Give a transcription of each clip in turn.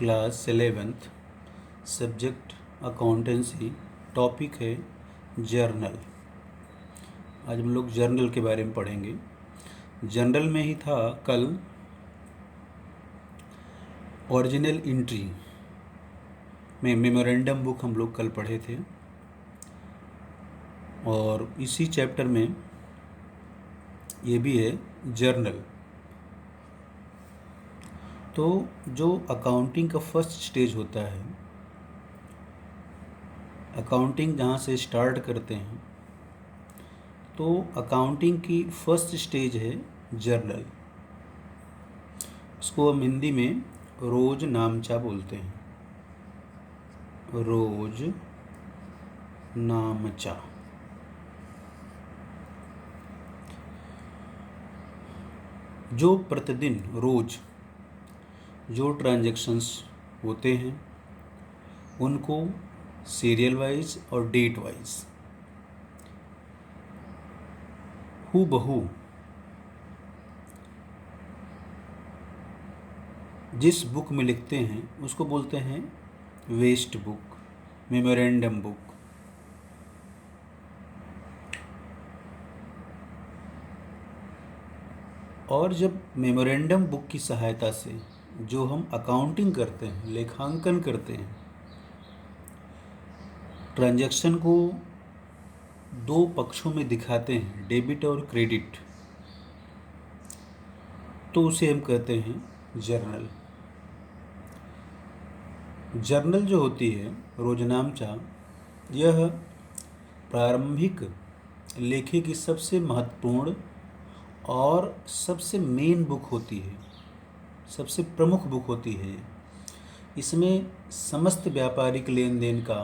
Class 11th, subject accountancy, topic है journal. आज हम लोग जर्नल के बारे में पढ़ेंगे। जर्नल में ही था कल ओरिजिनल एंट्री में मेमोरेंडम बुक हम लोग कल पढ़े थे, और इसी चैप्टर में ये भी है जर्नल। तो जो अकाउंटिंग का फर्स्ट स्टेज होता है, अकाउंटिंग जहाँ से स्टार्ट करते हैं, तो अकाउंटिंग की फर्स्ट स्टेज है जर्नल। इसको हम हिंदी में रोज नामचा बोलते हैं, रोज नामचा। जो प्रतिदिन रोज जो ट्रांजैक्शंस होते हैं उनको सीरियल वाइज और डेट वाइज हूबहू जिस बुक में लिखते हैं उसको बोलते हैं वेस्ट बुक, मेमोरेंडम बुक। और जब मेमोरेंडम बुक की सहायता से जो हम अकाउंटिंग करते हैं, लेखांकन करते हैं, ट्रांजैक्शन को दो पक्षों में दिखाते हैं, डेबिट और क्रेडिट, तो उसे हम कहते हैं जर्नल। जर्नल जो होती है रोजनामचा, यह प्रारंभिक लेखे की सबसे महत्वपूर्ण और सबसे मेन बुक होती है, सबसे प्रमुख बुक होती है। इसमें समस्त व्यापारिक लेन देन का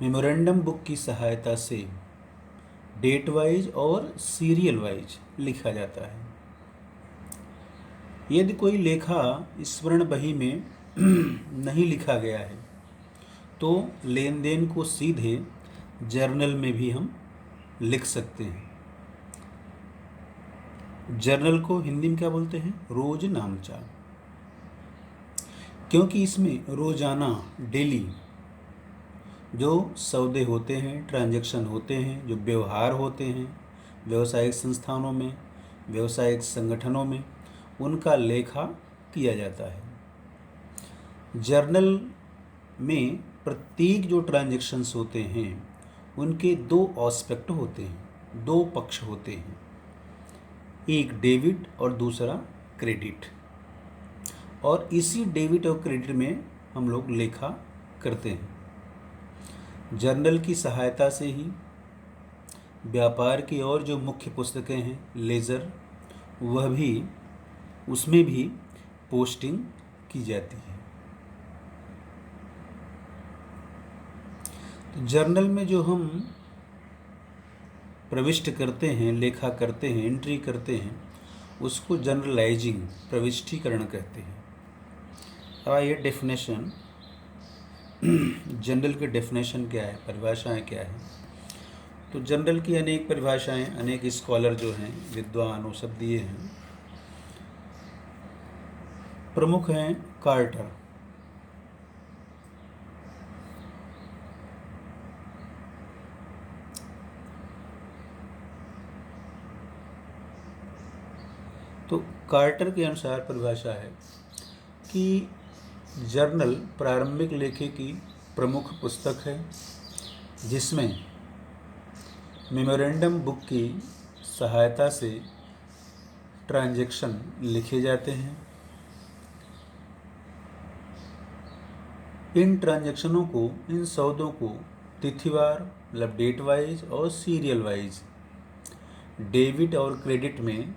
मेमोरेंडम बुक की सहायता से डेट वाइज और सीरियल वाइज लिखा जाता है। यदि कोई लेखा स्वर्ण बही में नहीं लिखा गया है तो लेन देन को सीधे जर्नल में भी हम लिख सकते हैं। जर्नल को हिंदी में क्या बोलते हैं? रोज नामचा। क्योंकि इसमें रोजाना, डेली जो सौदे होते हैं, ट्रांजैक्शन होते हैं, जो व्यवहार होते हैं व्यावसायिक संस्थानों में, व्यावसायिक संगठनों में, उनका लेखा किया जाता है। जर्नल में प्रत्येक जो ट्रांजैक्शंस होते हैं उनके दो एस्पेक्ट होते हैं, दो पक्ष होते हैं, एक डेबिट और दूसरा क्रेडिट। और इसी डेबिट और क्रेडिट में हम लोग लेखा करते हैं। जर्नल की सहायता से ही व्यापार की और जो मुख्य पुस्तकें हैं, लेजर, वह भी उसमें भी पोस्टिंग की जाती है। तो जर्नल में जो हम प्रविष्ट करते हैं, लेखा करते हैं, एंट्री करते हैं, उसको जनरलाइजिंग, प्रविष्टिकरण कहते हैं। अब ये डेफिनेशन, जनरल की डेफिनेशन क्या है, परिभाषाएं क्या है? तो जनरल की अनेक परिभाषाएं, अनेक स्कॉलर जो हैं, विद्वान, वो सब दिए हैं। प्रमुख हैं कार्टर, तो कार्टर के अनुसार परिभाषा है कि जर्नल प्रारंभिक लेखे की प्रमुख पुस्तक है जिसमें मेमोरेंडम बुक की सहायता से ट्रांजैक्शन लिखे जाते हैं। इन ट्रांजैक्शनों को, इन सौदों को तिथिवार, मतलब डेट वाइज और सीरियल वाइज, डेबिट और क्रेडिट में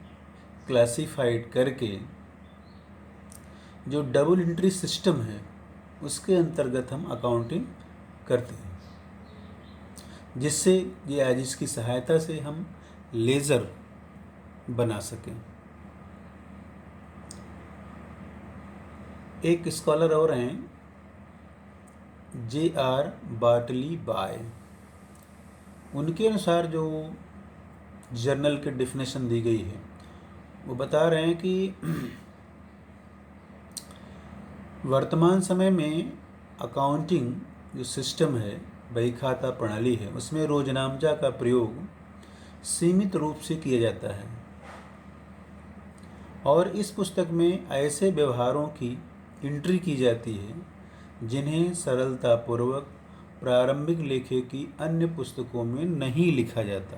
क्लासिफाइड करके जो डबल एंट्री सिस्टम है उसके अंतर्गत हम अकाउंटिंग करते हैं, जिससे जिसकी सहायता से हम लेजर बना सकें। एक स्कॉलर और हैं J.R. बार्टली बाय। उनके अनुसार जो जर्नल की डेफिनेशन दी गई है, वो बता रहे हैं कि वर्तमान समय में अकाउंटिंग जो सिस्टम है, बही खाता प्रणाली है, उसमें रोजनामचा का प्रयोग सीमित रूप से किया जाता है और इस पुस्तक में ऐसे व्यवहारों की एंट्री की जाती है जिन्हें सरलतापूर्वक प्रारंभिक लेखे की अन्य पुस्तकों में नहीं लिखा जाता।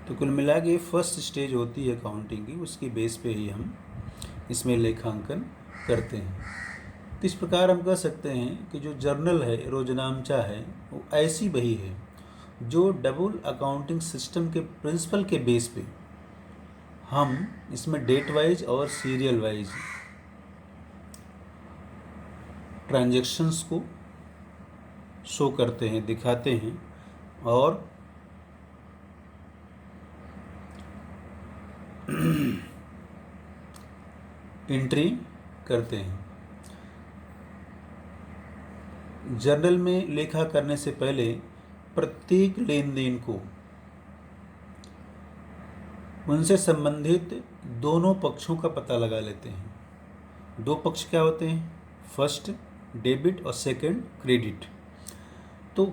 तो कुल मिला के फर्स्ट स्टेज होती है अकाउंटिंग की, उसकी बेस पे ही हम इसमें लेखांकन करते हैं। तो इस प्रकार हम कह सकते हैं कि जो जर्नल है, रोजनामचा है, वो ऐसी बही है जो डबल अकाउंटिंग सिस्टम के प्रिंसिपल के बेस पे हम इसमें डेट वाइज और सीरियल वाइज ट्रांजैक्शंस को शो करते हैं, दिखाते हैं और एंट्री करते हैं। जर्नल में लेखा करने से पहले प्रत्येक लेन देन को उनसे संबंधित दोनों पक्षों का पता लगा लेते हैं। दो पक्ष क्या होते हैं? फर्स्ट डेबिट और सेकंड क्रेडिट। तो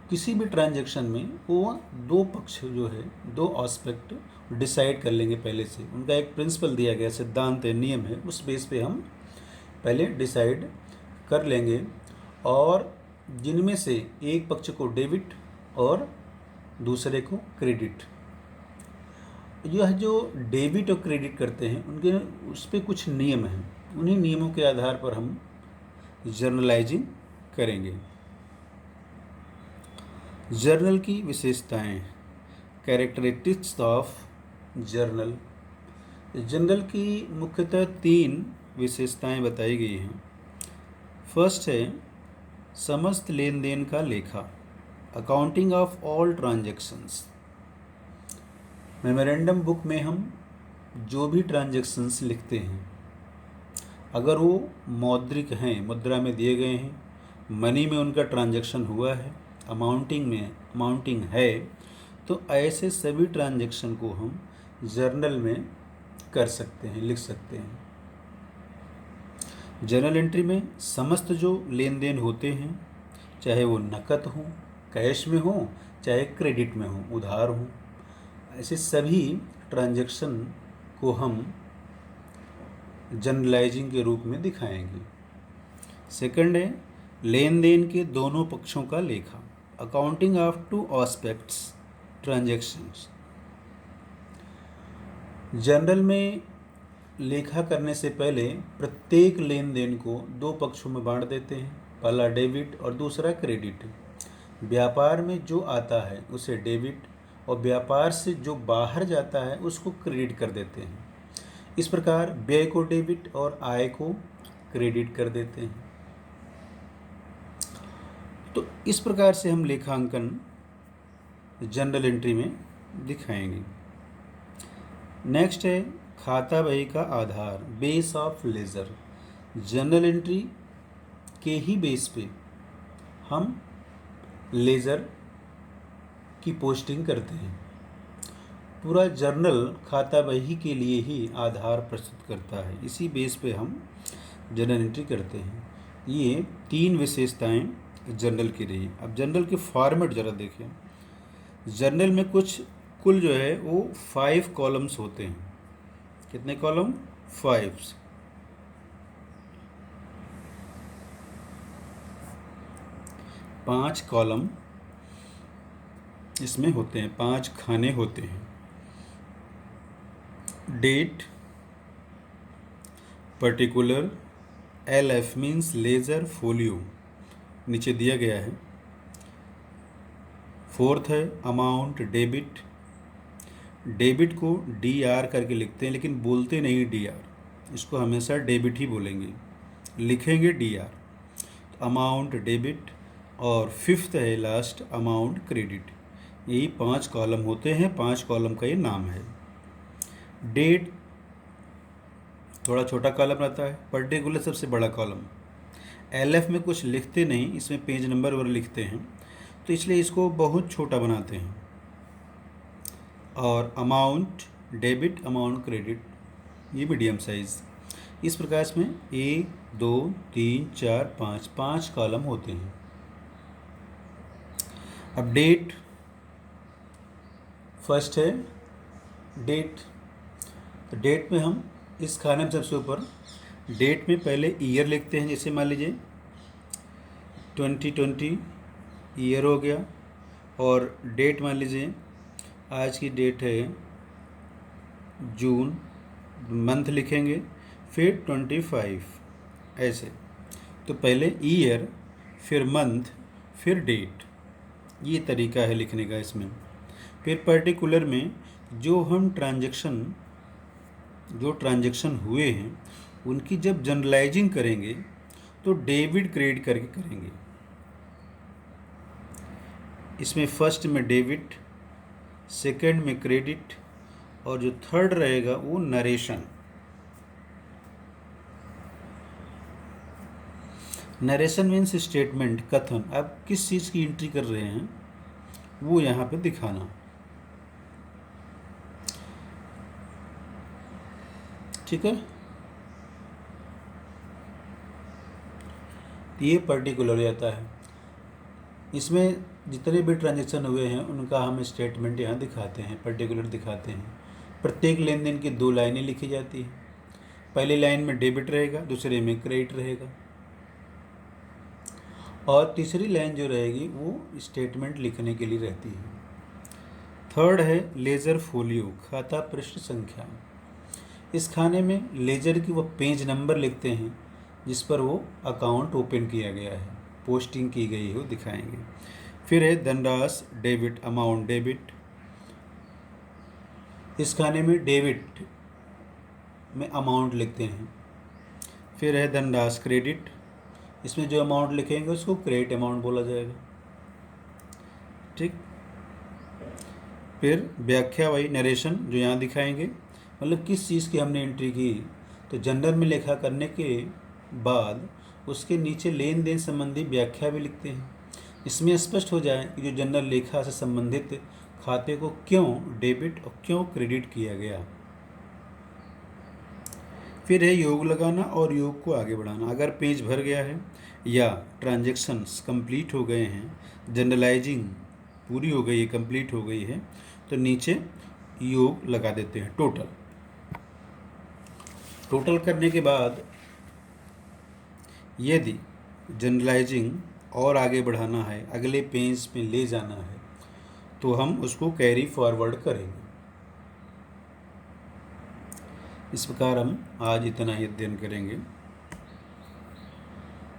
किसी भी ट्रांजैक्शन में वो दो पक्ष जो है, दो एस्पेक्ट डिसाइड कर लेंगे पहले से। उनका एक प्रिंसिपल दिया गया, सिद्धांत है, नियम है, उस बेस पे हम पहले डिसाइड कर लेंगे और जिनमें से एक पक्ष को डेबिट और दूसरे को क्रेडिट। यह जो डेबिट और क्रेडिट करते हैं उनके उस पर कुछ नियम हैं, उन्हीं नियमों के आधार पर हम जर्नलाइजिंग करेंगे। जर्नल की विशेषताएं, कैरेक्टरिस्टिक्स ऑफ जर्नल। जर्नल की मुख्यतः 3 विशेषताएं बताई गई हैं। फर्स्ट है समस्त लेन देन का लेखा, accounting of all transactions. Memorandum book में हम जो भी ट्रांजैक्शंस लिखते हैं, अगर वो मौद्रिक हैं, मुद्रा में दिए गए हैं, मनी में उनका ट्रांजैक्शन हुआ है, अमाउंटिंग है, तो ऐसे सभी ट्रांजैक्शन को हम जर्नल में कर सकते हैं, लिख सकते हैं। जर्नल एंट्री में समस्त जो लेन देन होते हैं, चाहे वो नकद हो, कैश में हो, चाहे क्रेडिट में हो, उधार हो, ऐसे सभी ट्रांजैक्शन को हम जर्नलाइजिंग के रूप में दिखाएंगे। सेकंड है लेन देन के दोनों पक्षों का लेखा, accounting of 2 aspects transactions. Journal में लेखा करने से पहले प्रत्येक लेन देन को 2 पक्षों में बांट देते हैं, पहला डेबिट और दूसरा क्रेडिट। व्यापार में जो आता है उसे डेबिट और व्यापार से जो बाहर जाता है उसको क्रेडिट कर देते हैं। इस प्रकार व्यय को डेबिट और आय को क्रेडिट कर देते हैं। तो इस प्रकार से हम लेखांकन जर्नल एंट्री में दिखाएंगे। नेक्स्ट है खाता बही का आधार, base of ledger. Journal entry के ही बेस पे हम लेजर की पोस्टिंग करते हैं। पूरा जर्नल खाता बही के लिए ही आधार प्रस्तुत करता है, इसी बेस पे हम जर्नल एंट्री करते हैं। ये 3 विशेषताएं जर्नल की रही। अब जर्नल के फॉर्मेट ज़रा देखें। जर्नल में कुल जो है वो 5 कॉलम्स होते हैं। कितने कॉलम? 5। पाँच कॉलम इसमें होते हैं, 5 खाने होते हैं। Date, particular, LF means ledger folio, नीचे दिया गया है। फोर्थ है अमाउंट, डेबिट। डेबिट को DR करके लिखते हैं लेकिन बोलते नहीं DR, इसको हमेशा डेबिट ही बोलेंगे, लिखेंगे DR। Amount debit. और फिफ्थ है लास्ट अमाउंट क्रेडिट। यही 5 कॉलम होते हैं, 5 कॉलम का ये नाम है। डेट थोड़ा छोटा कॉलम रहता है, पर्टिकुलर सबसे बड़ा कॉलम। LF में कुछ लिखते नहीं, इसमें पेज नंबर वर लिखते हैं, तो इसलिए इसको बहुत छोटा बनाते हैं। और अमाउंट डेबिट, अमाउंट क्रेडिट ये मीडियम साइज़। इस प्रकार इसमें 1 2 3 4 5 5 कॉलम होते हैं। अब डेट फर्स्ट है डेट। तो डेट में हम इस खाने में सबसे ऊपर डेट में पहले ईयर लिखते हैं। जैसे मान लीजिए 2020 ईयर हो गया, और डेट मान लीजिए आज की डेट है जून, मंथ लिखेंगे, फिर 25 ऐसे। तो पहले ईयर, फिर मंथ, फिर डेट, ये तरीका है लिखने का इसमें। फिर पर्टिकुलर में जो ट्रांजैक्शन हुए हैं उनकी जब जनरलाइजिंग करेंगे तो डेबिट क्रेडिट करके करेंगे। इसमें फर्स्ट में डेबिट, सेकंड में क्रेडिट, और जो थर्ड रहेगा वो नरेशन। नरेशन मीन्स स्टेटमेंट, कथन। आप किस चीज़ की एंट्री कर रहे हैं वो यहाँ पे दिखाना। ठीक है, ये पर्टिकुलर रहता है। इसमें जितने भी ट्रांजैक्शन हुए हैं उनका हम स्टेटमेंट यहाँ दिखाते हैं, पर्टिकुलर दिखाते हैं। प्रत्येक लेन देन की 2 लाइनें लिखी जाती हैं। पहली लाइन में डेबिट रहेगा, दूसरे में क्रेडिट रहेगा, और तीसरी लाइन जो रहेगी वो स्टेटमेंट लिखने के लिए रहती है। थर्ड है लेजर फोलियो, खाता पृष्ठ संख्या। इस खाने में लेजर की वो पेज नंबर लिखते हैं जिस पर वो अकाउंट ओपन किया गया है, पोस्टिंग की गई है, वो दिखाएंगे। फिर है धनराशि डेबिट, अमाउंट डेबिट। इस खाने में डेबिट में अमाउंट लिखते हैं। फिर है धनराशि क्रेडिट, इसमें जो अमाउंट लिखेंगे उसको क्रेडिट अमाउंट बोला जाएगा। ठीक। फिर व्याख्या, वही नरेशन जो यहाँ दिखाएंगे, मतलब किस चीज़ की हमने एंट्री की। तो जनरल में लेखा करने के बाद उसके नीचे लेन देन संबंधी व्याख्या भी लिखते हैं। इसमें स्पष्ट हो जाए कि जो जनरल लेखा से संबंधित खाते को क्यों डेबिट और क्यों क्रेडिट किया गया। फिर है योग लगाना और योग को आगे बढ़ाना। अगर पेज भर गया है या ट्रांजैक्शंस कंप्लीट हो गए हैं, जनरलाइजिंग पूरी हो गई है, कंप्लीट हो गई है, तो नीचे योग लगा देते हैं। टोटल करने के बाद यदि जनरलाइजिंग और आगे बढ़ाना है, अगले पेज पे ले जाना है, तो हम उसको कैरी फॉरवर्ड करेंगे। इस प्रकार हम आज इतना ही अध्ययन करेंगे।